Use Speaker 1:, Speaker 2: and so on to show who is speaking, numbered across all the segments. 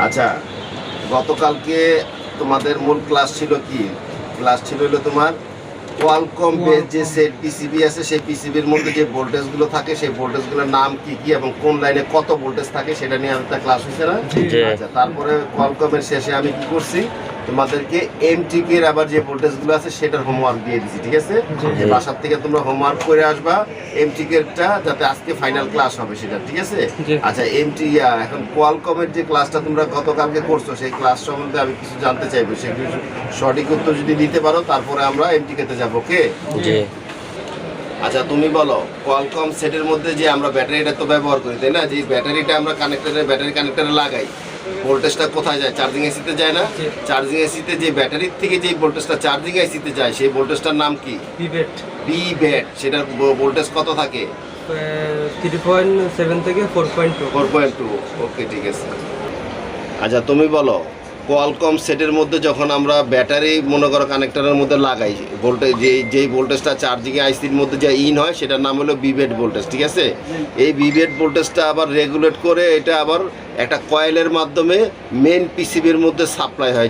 Speaker 1: আচ্ছা, গতকালকে তোমাদের মূল ক্লাস ছিল কি? ক্লাস ছিল হলো তোমার কোয়ালকম বেস যে সেট পিসিবি আছে, সেই পিসিবির মধ্যে যে ভোল্টেজগুলো থাকে সেই ভোল্টেজগুলোর নাম কি কি এবং কোন লাইনে কত ভোল্টেজ থাকে সেটা নিয়ে একটা ক্লাস হয়েছে না? আচ্ছা, তারপরে কোয়ালকমের শেষে আমি কি করছি, তোমাদেরকে এমটিকে এর আবার যে ভোল্টেজগুলো আছে সেটার হোমওয়ার্ক দিয়ে দিছি, ঠিক আছে? যে বাসার থেকে তোমরা হোমওয়ার্ক করে আসবা এমটিকেরটা, যাতে আজকে ফাইনাল ক্লাস হবে সেটা, ঠিক আছে? আচ্ছা, এমটি এখন কোয়ালকমের যে ক্লাসটা তোমরা গতকালকে করছো সেই ক্লাস সম্বন্ধে আমি কিছু জানতে চাইবো, সেগুলো সঠিক উত্তর যদি দিতে পারো তারপরে আমরা এমটিকেতে যাবো, ওকে? আচ্ছা, তুমি বলো, কোয়ালকম সেটের মধ্যে যে আমরা ব্যাটারিটা তো ব্যবহার করি, তাই না? যে ব্যাটারিটা আমরা ব্যাটারি কানেক্টরে লাগাই, ভোল্টেজটা কোথায় যায়? চার্জিং এসিতে যায় না? চার্জিং এসিতে যে ব্যাটারির থেকে যে ভোল্টেজটা চার্জিং এসিতে যায় সেই ভোল্টেজটার নাম কি? বিভেট। সেটার ভোল্টেজ কত থাকে?
Speaker 2: 3.7 থেকে 4.2।
Speaker 1: ওকে, ঠিক আছে। আচ্ছা, তুমি বলো, কোয়ালকম সেটের মধ্যে যখন আমরা ব্যাটারি মনে করো কানেক্টরের মধ্যে লাগাই, ভোল্টেজ যেই ভোল্টেজটা চার্জিং আইসির মধ্যে যে ইন হয় সেটার নাম হলো বিভেট ভোল্টেজ, ঠিক আছে? এই বিভেট ভোল্টেজটা আবার রেগুলেট করে এটা আবার একটা কয়েলের মাধ্যমে মেন পিসিবির মধ্যে সাপ্লাই হয়,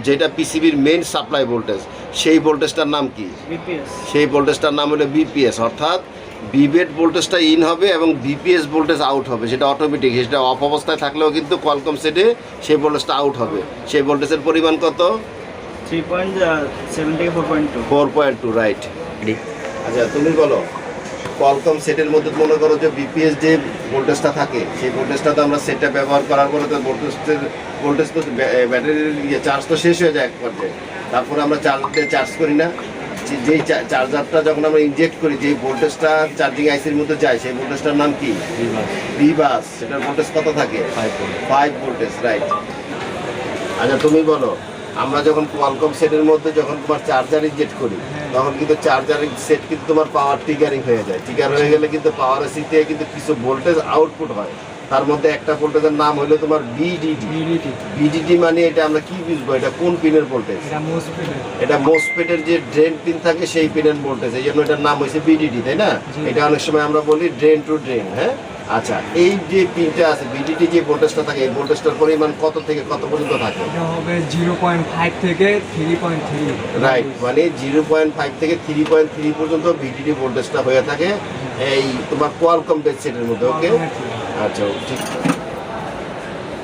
Speaker 1: যেটা পিসিবির মেন সাপ্লাই ভোল্টেজ, সেই ভোল্টেজটার নাম কি? সেই ভোল্টেজটার নাম হলো বিপিএস। অর্থাৎ বিভেট ভোল্টেজটা ইন হবে এবং বিপিএস ভোল্টেজ আউট হবে, সেটা অটোমেটিক। সেটা অফ অবস্থায় থাকলেও কিন্তু কোয়ালকম সেটে সেই ভোল্টেজটা আউট হবে। সেই ভোল্টেজের পরিমাণ কত?
Speaker 2: 3.7 থেকে 4.2।
Speaker 1: 4.2, রাইট। আচ্ছা, তুমি বলো, কোয়ালকম সেটের মধ্যে মনে করো যে বিপিএস যে ভোল্টেজটা থাকে সেই ভোল্টেজটা তো আমরা সেটটা ব্যবহার করার পরে তো ভোল্টেজ তো ব্যাটারির চার্জ তো শেষ হয়ে যায় এক পর্যায়ে, তারপরে আমরা চার্জ করি না? যেই চার্জারটা যখন আমরা ইনজেক্ট করি, যেই ভোল্টেজটা চার্জিং আইসির মধ্যে যায় সেই ভোল্টেজটার নাম কি? ভিবাস। সেটার ভোল্টেজ কত থাকে? 5 ভোল্টেজ, রাইট। আচ্ছা, তুমি বলো, আমরা যখন কোয়ালকম সেটের মধ্যে যখন তোমার চার্জার ইনজেক্ট করি তখন কিন্তু চার্জারিং সেট কিন্তু তোমার পাওয়ার ট্রিগারিং হয়ে যায়। ট্রিগার হয়ে গেলে কিন্তু পাওয়ার এসি থেকে কিন্তু কিছু ভোল্টেজ আউটপুট হয়। তার মধ্যে একটা ভোল্টেজের নাম হলো তোমার বিডিডি। মানে এটা আমরা কি বুঝবো, এটা কোন পিনের ভোল্টেজ? এটা মোসফেটের যে ড্রেন পিন থাকে সেই পিনের ভোল্টেজ, এই জন্য এটার নাম হয়েছে বিডিডি, তাই না? এটা অনেক সময় আমরা বলি ড্রেন টু ড্রেন। হ্যাঁ, আচ্ছা, এই যে পিনটা আছে বিডিডি যে ভোল্টেজটা থাকে, এই ভোল্টেজটার পরিমাণ কত থেকে কত পর্যন্ত থাকে?
Speaker 2: এটা হবে 0.5 থেকে 3.3।
Speaker 1: রাইট, মানে 0.5 থেকে 3.3 পর্যন্ত বিডিডি ভোল্টেজটা হয়ে থাকে এই তোমার কোয়ালকম বেস সেটের মধ্যে, ওকে? আচ্ছা, ঠিক।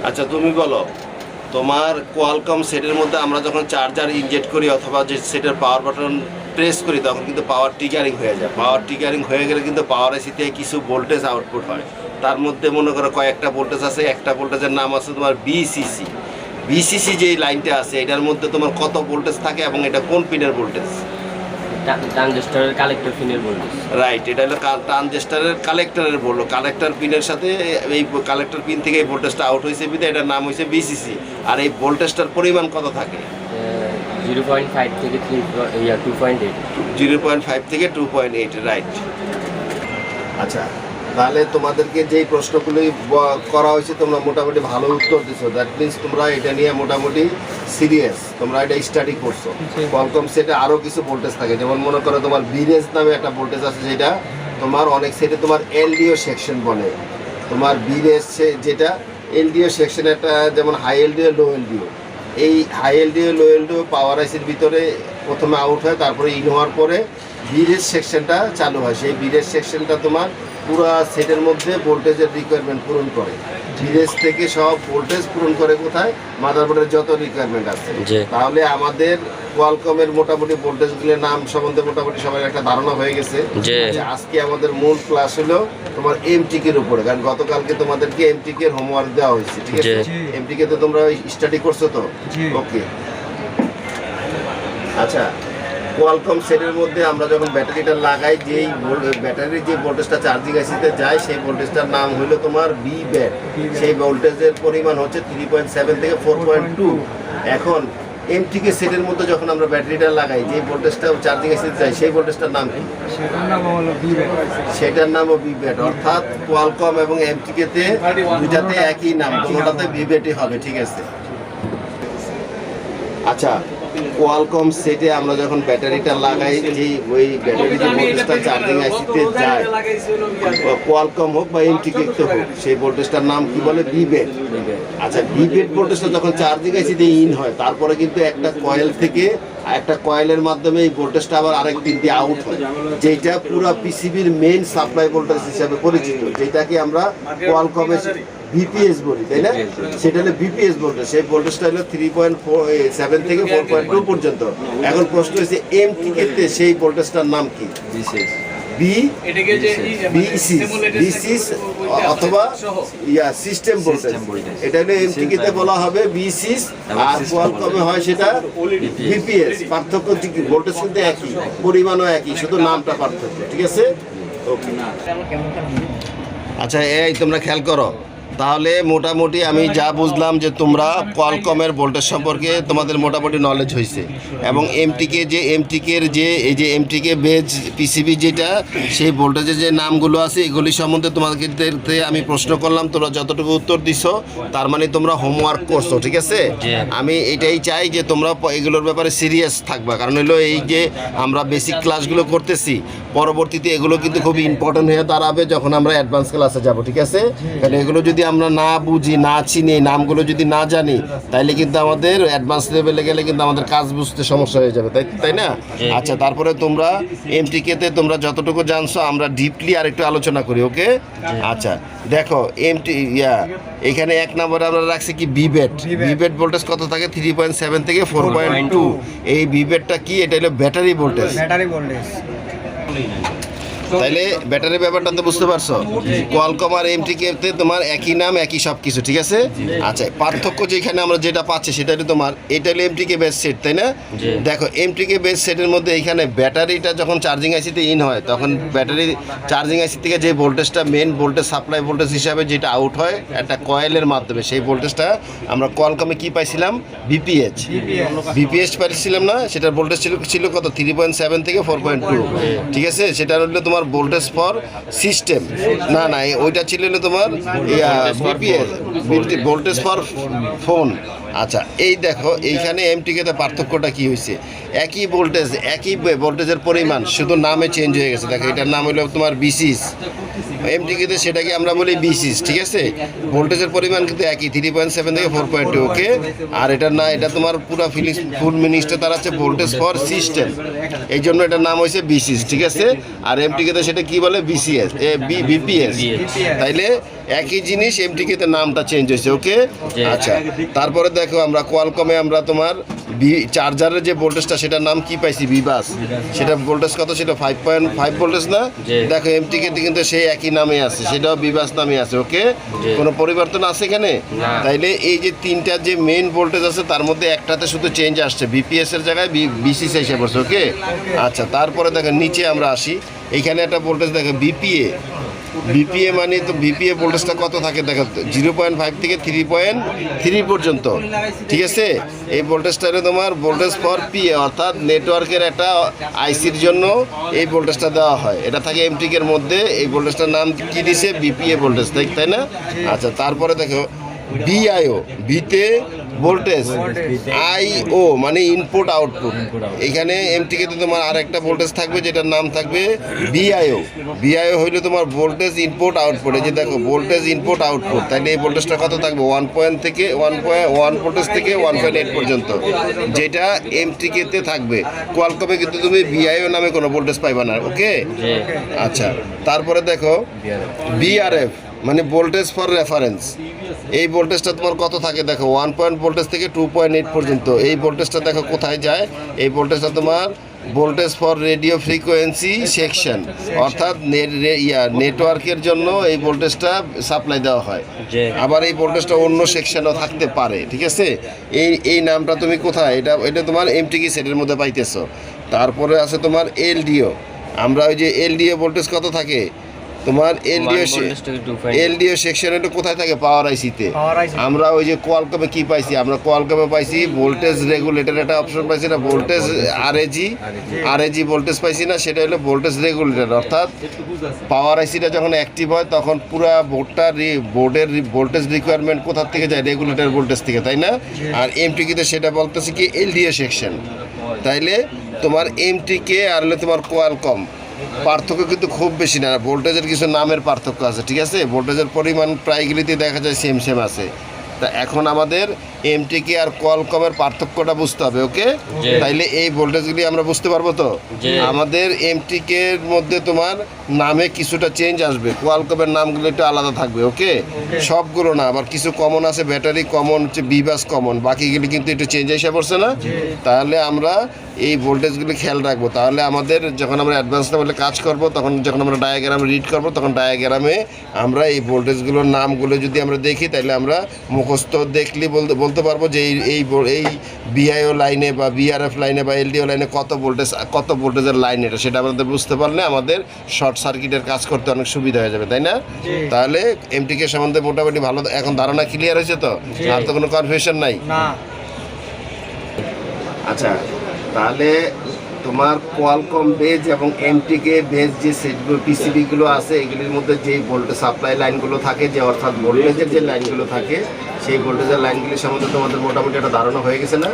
Speaker 1: আচ্ছা, তুমি বলো, তোমার কোয়ালকম সেটের মধ্যে আমরা যখন চার্জার ইনজেক্ট করি অথবা যে সেটের পাওয়ার বাটন প্রেস করি তখন কিন্তু পাওয়ার ট্রিগারিং হয়ে যায়। পাওয়ার ট্রিগারিং হয়ে গেলে কিন্তু পাওয়ার এসিতে কিছু ভোল্টেজ আউটপুট হয়। তার মধ্যে মনে করো কয়েকটা ভোল্টেজ আছে, একটা ভোল্টেজের নাম আছে তোমার বিসিসি যে লাইনটা আছে এটার মধ্যে তোমার কত ভোল্টেজ থাকে এবং এটা কোন পিনের ভোল্টেজ?
Speaker 3: ট্রানজিস্টরের কালেক্টর পিনের ভোল্টেজ।
Speaker 1: রাইট, এটা হলো ট্রানজিস্টরের কালেক্টরের বললো, কালেক্টর পিনের সাথে এই কালেক্টর পিন থেকে এই ভোল্টেজটা আউট হয়েছে বিধায় এটার নাম হয়েছে বিসিসি। আর এই ভোল্টেজটার পরিমাণ কত থাকে?
Speaker 3: 0.5 থেকে 2.8।
Speaker 1: 0.5 থেকে 2.8, রাইট। আচ্ছা, তাহলে তোমাদেরকে যেই প্রশ্নগুলি করা হয়েছে তোমরা মোটামুটি ভালো উত্তর দিছো। দ্যাট মিনস তোমরা এটা নিয়ে মোটামুটি সিরিয়াস, তোমরা এটা স্টাডি করছো। কোয়ালকম সেটে আরও কিছু ভোল্টেজ থাকে, যেমন মনে করো তোমার বিরেজ নামে একটা ভোল্টেজ আছে, যেটা তোমার অনেক সেটে তোমার এলডিও সেকশন বলে। তোমার বিরেজ যেটা এলডিও সেকশন, একটা যেমন হাই এলডিও লো এলডিও। এই হাই এলডিও লো এলডিও পাওয়ার আইসির ভিতরে প্রথমে আউট হয়, তারপরে ইন হওয়ার পরে বিরেজ সেকশনটা চালু হয়। সেই বিরেজ সেকশনটা তোমার পুরো সেটের মধ্যে ভোল্টেজের রিকোয়ারমেন্ট পূরণ করে। বিরেজ থেকে সব ভোল্টেজ পূরণ করে কোথায়? মাদারবোর্ডের যত রিকোয়ারমেন্ট আছে। তাহলে আমাদের কোয়ালকমের মোটামুটি ভোল্টেজগুলোর নাম সম্বন্ধে মোটামুটি সবার একটা ধারণা হয়ে গেছে। আজকে আমাদের মূল ক্লাস হলো তোমার এমটিকের উপরে, কারণ গতকালকে তোমাদেরকে এমটিকের হোমওয়ার্ক দেওয়া হয়েছে, ঠিক আছে? এমটিকে তো তোমরা স্টাডি করছো তো, ওকে? আচ্ছা, কোয়ালকম সেটের মধ্যে আমরা যখন ব্যাটারিটা লাগাই, যেই ব্যাটারির যে ভোল্টেজটা চার্জিং আইসিতে যায় সেই ভোল্টেজটার নাম হলো তোমার বিভেট। সেই ভোল্টেজের পরিমাণ হচ্ছে 3.7 থেকে 4.2। এখন এমটিকে সেটের মধ্যে যখন আমরা ব্যাটারিটা লাগাই, যে ভোল্টেজটা চার্জিং আইসিতে যায় সেই ভোল্টেজটার নাম কি? সেটার নামও বিভেট। অর্থাৎ কোয়ালকম এবং এমটিকেতে দুটাতে একই নাম, কোনোটাতে বিভেটই হবে, ঠিক আছে? আচ্ছা, কোয়ালকম সেটে আমরা যখন ব্যাটারিটা লাগাই, যেই ওই ব্যাটারি যে ভোল্টেজটা চার্জিং আইসিতে যায়, কোয়ালকম হোক বা এমটিকে হোক, সেই ভোল্টেজটার নাম কি বলে? বিবেট। আচ্ছা, বিবেট ভোল্টেজটা যখন চার্জিং আইসিতে ইন হয়, তারপরে কিন্তু একটা কয়েল থেকে একটা কয়েলের মাধ্যমে এই ভোল্টেজটা আবার আরেক দিক দিয়ে আউট হয়, যেটা পুরো পিসিবির মেইন সাপ্লাই ভোল্টেজ হিসাবে পরিচিত, যেটাকে আমরা কোয়ালকমের বিপিএস বলি, তাই না? সেটা হলো বিপিএস ভোল্টেজ। সেই ভোল্টেজটা হলো 3.7 থেকে 4.2 পর্যন্ত। এখন প্রশ্ন হচ্ছে এমটিকে সেই ভোল্টেজটার নাম কি? বিসিস অথবা সিস্টেম ভোল্টেজ। এটা হলো এমটিকে বলা হবে বিসিস, আর কোয়ালকমে হয় সেটা বিপিএস। পার্থক্য কি? ভোল্টেজ কিন্তু একই, পরিমাণও একই, শুধু নামটা পার্থক্য। ঠিক আছে, ওকে। আচ্ছা, এই তোমরা খেয়াল করো তাহলে। মোটামুটি আমি যা বুঝলাম যে তোমরা কোয়ালকমের ভোল্টেজ সম্পর্কে তোমাদের মোটামুটি নলেজ হয়েছে, এবং এমটিকে যে এই যে এমটিকে বেজ পিসিবি যেটা, সেই ভোল্টেজের যে নামগুলো আছে এগুলি সম্বন্ধে তোমাদেরকে আমি প্রশ্ন করলাম, তোমরা যতটুকু উত্তর দিছো তার মানে তোমরা হোমওয়ার্ক করছো। ঠিক আছে, আমি এটাই চাই যে তোমরা এগুলোর ব্যাপারে সিরিয়াস থাকবা, কারণ হলো এই যে আমরা বেসিক ক্লাসগুলো করতেছি, পরবর্তীতে এগুলো কিন্তু খুবই ইম্পর্টেন্ট হয়ে দাঁড়াবে যখন আমরা অ্যাডভান্স ক্লাসে যাব। ঠিক আছে, কারণ এগুলো যদি আমরা না বুঝি, না চিনি, নামগুলো যদি না জানি, তাইলে কিন্তু আমাদের অ্যাডভান্স লেভেলে গেলে কিন্তু আমাদের কাজ বুঝতে সমস্যা হয়ে যাবে, তাই না? আচ্ছা, তারপরে তোমরা এমটিকেতে তোমরা যতটুকু জানছো আমরা ডিপলি আর একটু আলোচনা করি। ওকে, আচ্ছা দেখো এখানে 1 নম্বরে আমরা রাখছি কি? বিবেট ভোল্টেজ কত থাকে? 3.7 থেকে 4.2। এই বিবেটটা কি? এটা হলো ব্যাটারি ভোল্টেজ। তাইলে ব্যাটারির ব্যাপারটা তো বুঝতে পারছো। কোয়ালকম আর এমটিকেতে তোমার একই নাম, একই সব কিছু। ঠিক আছে, আচ্ছা পার্থক্য যেখানে আমরা যেটা পাচ্ছি সেটা হলো তোমার এটা হলো এমটিকে বেস সেট, তাই না? দেখো এমটিকে বেস সেটের মধ্যে এইখানে ব্যাটারিটা যখন চার্জিং আইসিতে ইন হয়, তখন ব্যাটারি চার্জিং আইসি থেকে যে ভোল্টেজটা মেন ভোল্টেজ সাপ্লাই ভোল্টেজ হিসাবে যেটা আউট হয় একটা কয়েলের মাধ্যমে, সেই ভোল্টেজটা আমরা কোয়ালকমে কি পাইছিলাম? বিপিএস পাইছিলাম না? সেটার ভোল্টেজ ছিল কত? 3.7 থেকে 4.2। ঠিক আছে, সেটা হলো তোমার ভোল্টেজ ফর সিস্টেম। না ওইটা ছিল তোমার বিপিএস, ভোল্টেজ ফর ফোন। আচ্ছা, এই দেখো এইখানে এমটিকেতে পার্থক্যটা কি হয়েছে? একই ভোল্টেজের পরিমাণ, শুধু নামে চেঞ্জ হয়ে গেছে। দেখো এটার নাম হলো তোমার বিসিস, এমটিকেতে সেটাকে আমরা বলি বিসিস। ঠিক আছে, ভোল্টেজের পরিমাণ কিন্তু একই, 3.7 থেকে 4.2। ওকে, আর এটা তোমার পুরো ফুল মিনিংসটা তার আছে ভোল্টেজ ফর সিস্টেম, এই জন্য এটার নাম হয়েছে বিসিস। ঠিক আছে, আর এমটিকেতে সেটা কি বলে? BCS, BPS. তাইলে একই জিনিস, এমটিকেতে নামটা চেঞ্জ হয়েছে। ওকে, আচ্ছা তারপরে দেখো আমরা কোয়ালকমে আমরা তোমার চার্জারের যে ভোল্টেজটা সেটার নাম কি পাইছি? বিবাস। সেটা ভোল্টেজ কত ছিল? 5.5 ভোল্টেজ না? দেখো এমটিকেতে কিন্তু সেই একই নামে আছে, সেটাও বিবাস নামে আছে। ওকে, কোনো পরিবর্তন আছে এখানে? তাইলে এই যে তিনটা যে মেইন ভোল্টেজ আছে তার মধ্যে একটাতে শুধু চেঞ্জ আসছে, বিপিএস এর জায়গায় বিসিস এসে পড়ছে। ওকে, আচ্ছা তারপরে দেখো নিচে আমরা আসি, এইখানে একটা ভোল্টেজ দেখো বিপিএ মানে তো বিপিএ ভোল্টেজটা কত থাকে দেখো? 0.5 থেকে 3.3 পর্যন্ত। ঠিক আছে, এই ভোল্টেজটা হলো তোমার ভোল্টেজ ফর পিএ, অর্থাৎ নেটওয়ার্কের একটা আইসির জন্য এই ভোল্টেজটা দেওয়া হয়। এটা থাকে এমটিকের মধ্যে। এই ভোল্টেজটার নাম কি দিছে? বিপিএ ভোল্টেজ, তাই না? আচ্ছা তারপরে দেখো বিআইও, বিতে ভোল্টেজ, আইও মানে ইনপুট আউটপুট। এখানে এমটিকেতে তোমার আরেকটা ভোল্টেজ থাকবে যেটার নাম থাকবে বিআইও হইলো তোমার ভোল্টেজ ইনপুট আউটপুট। এই যে দেখো ভোল্টেজ ইনপুট আউটপুট, তাহলে এই ভোল্টেজটা কত থাকবে? 1 ভোল্টেজ থেকে 1.8 পর্যন্ত, যেটা এমটিকেতে থাকবে। কোয়ালকমে কিন্তু তুমি বিআইও নামে কোনো ভোল্টেজ পাইবা না। ওকে, আচ্ছা তারপরে দেখো বিআরএফ মানে ভোল্টেজ ফর রেফারেন্স। এই ভোল্টেজটা তোমার কত থাকে দেখো? 1 ভোল্টেজ থেকে 2.8 পর্যন্ত। এই ভোল্টেজটা দেখো কোথায় যায়? এই ভোল্টেজটা তোমার voltage for radio frequency section, অর্থাৎ নেটওয়ার্কের জন্য এই ভোল্টেজটা সাপ্লাই দেওয়া হয়। আবার এই ভোল্টেজটা অন্য সেকশনও থাকতে পারে। ঠিক আছে, এই নামটা তুমি কোথায়? এটা তোমার এমটিকে সেটের মধ্যে পাইতেছো। তারপরে আছে তোমার এলডিও। আমরা ওই যে এলডিও ভোল্টেজ কত থাকে? তোমার
Speaker 3: voltage থেকে 2.8
Speaker 1: এলডিও সেকশন এটা কোথায় থাকে? পাওয়ার আইসিতে। আমরা ওই যে কোয়ালকমে কি পাইছি? আমরা কোয়ালকমে পাইছি ভোল্টেজ রেগুলেটর একটা অপশন পাইছি না, ভোল্টেজ আরএজি ভোল্টেজ পাইছি না, সেটা হলো ভোল্টেজ রেগুলেটর। অর্থাৎ পাওয়ার আইসিটা যখন অ্যাক্টিভ হয় তখন পুরা বোর্ডের ভোল্টেজ রিকোয়ারমেন্ট কোথা থেকে যায়? রেগুলেটর ভোল্টেজ থেকে, তাই না? আর এমটিকিতে সেটা বলতেছে কি এলডিও সেকশন। তাইলে তোমার এমটিকে আর হলো তোমার কোয়ালকম পার্থক্য কিন্তু খুব বেশি না, ভোল্টেজের কিছু নামের পার্থক্য আছে, ঠিক আছে? ভোল্টেজের পরিমাণ প্রায়গুলিতে দেখা যায় সেম আছে। তা এখন আমাদের এমটিকে আর কোয়ালকমের পার্থক্যটা বুঝতে হবে, ওকে? তাইলে এই ভোল্টেজগুলি আমরা বুঝতে পারবো তো। আমাদের এমটিকে এর মধ্যে তোমার নামে কিছুটা চেঞ্জ আসবে, কোয়ালকমের নামগুলো একটু আলাদা থাকবে, ওকে? সবগুলো না, আবার কিছু কমন আছে, ব্যাটারি কমন হচ্ছে, বিবাস কমন, বাকিগুলি কিন্তু একটু চেঞ্জ এসে পড়ছে না। তাহলে আমরা এই ভোল্টেজগুলি খেয়াল রাখবো। তাহলে আমাদের যখন আমরা অ্যাডভান্স লেভেলে কাজ করব, তখন যখন আমরা ডায়াগ্রাম রিড করব, তখন ডায়াগ্রামে আমরা এই ভোল্টেজগুলোর নামগুলো যদি আমরা দেখি, তাহলে আমরা মুখস্থ দেখলে বলতে পারবো যে এই বিআইও লাইনে বা বিআরএফ লাইনে বা এলডিও লাইনে কত ভোল্টেজের লাইন এটা, সেটা আমাদের বুঝতে পারলে আমাদের শর্ট সার্কিটের কাজ করতে অনেক সুবিধা হয়ে যাবে, তাই না? তাহলে এমটিকে সম্বন্ধে মোটামুটি ভালো এখন ধারণা ক্লিয়ার হয়েছে তো? আর তো কোনো কনফিউশন নাই? আচ্ছা, তাহলে তোমার কোয়ালকম বেজ এবং এমটিকে বেজ যে সেটগুলো পিসিবিগুলো আছে, এগুলির মধ্যে যেই ভোল্টেজ সাপ্লাই লাইনগুলো থাকে, যে অর্থাৎ ভোল্টেজের যে লাইনগুলো থাকে, সেই ভোল্টেজের লাইনগুলির সম্বন্ধে তোমাদের মোটামুটি একটা ধারণা হয়ে গেছে না?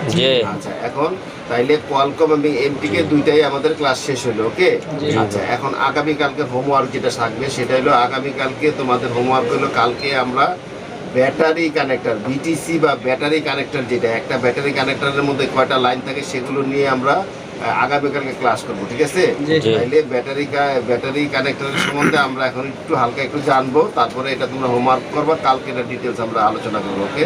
Speaker 1: আচ্ছা, এখন তাইলে কোয়ালকম এবং এমটিকে দুইটাই আমাদের ক্লাস শেষ হলো, ওকে? আচ্ছা, এখন আগামীকালকে হোমওয়ার্ক যেটা থাকবে সেটা হলো, আগামীকালকে তোমাদের হোমওয়ার্ক হলো, কালকে আমরা ব্যাটারি কানেক্টর, বিটিসি বা ব্যাটারি কানেক্টর, যেটা একটা ব্যাটারি কানেক্টরের মধ্যে কয়টা লাইন থাকে সেগুলো নিয়ে আমরা আগামীকালকে ক্লাস করবো, ঠিক আছে? তাইলে ব্যাটারি কানেক্টরের সম্বন্ধে আমরা এখন একটু হালকা একটু জানবো, তারপরে এটা তোমরা হোমওয়ার্ক করবা, কালকে এটা ডিটেলস আমরা আলোচনা করবো, ওকে?